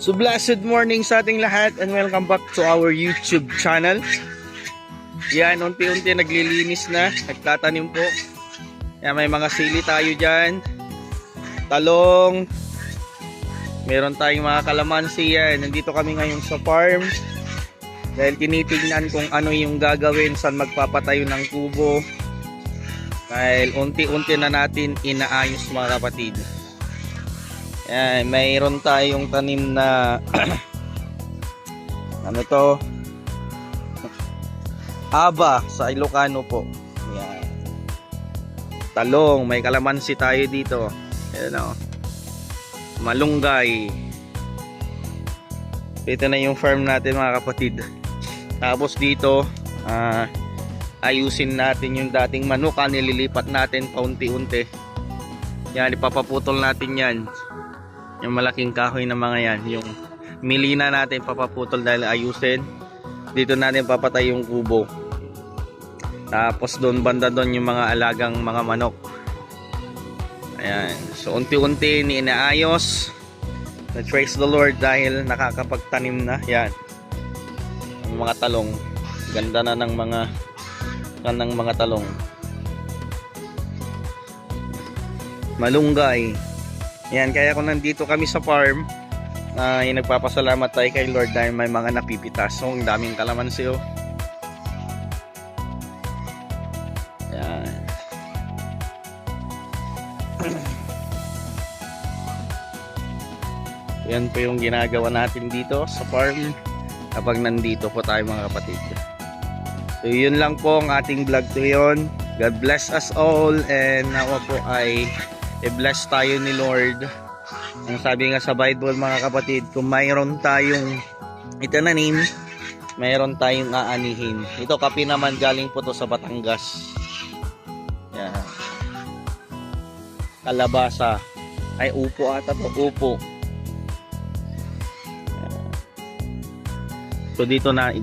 So blessed morning sa ating lahat and welcome back to our YouTube channel. Yan, unti-unti naglilinis na, nagtatanim po. Yan, may mga sili tayo dyan, talong, meron tayong mga kalamansi yan. Nandito kami ngayon sa farm dahil tinitingnan kung ano yung gagawin, saan magpapatayo ng kubo. Dahil unti-unti na natin inaayos mga kapatid. Yan, mayroon tayong tanim na ano to? Aba sa Ilocano po. Yan. Talong, may kalamansi tayo dito. Ayan o. Malunggay. Ito na yung farm natin mga kapatid. Tapos dito, ayusin natin yung dating manuka, nililipat natin paunti-unti. Yan, ipapaputol natin yan. Yung malaking kahoy na mga yan, yung milina natin papaputol dahil ayusin. Dito natin papatay yung kubo. Tapos doon banda doon yung mga alagang mga manok. Ayan. So unti-unti inaayos. Na-praise the Lord dahil nakakapagtanim na. Yan. Yung mga talong. Ganda na ng mga talong. Malunggay. Yan, kaya kung nandito kami sa farm, nagpapasalamat tayo kay Lord dahil may mga napipitas. So, ang daming kalamansi oh. Yan. Yan po yung ginagawa natin dito sa farm kapag nandito po tayo mga kapatid. So, yun lang po ang ating vlog to yun. God bless us all and nawa po ay i-bless tayo ni Lord. Ang sabi nga sa Bible mga kapatid, kung mayroon tayong itananim, mayroon tayong aanihin. Ito kape naman, galing po to sa Batangas. Yan. Kalabasa. Ay upo ata to, upo. Yan. So dito na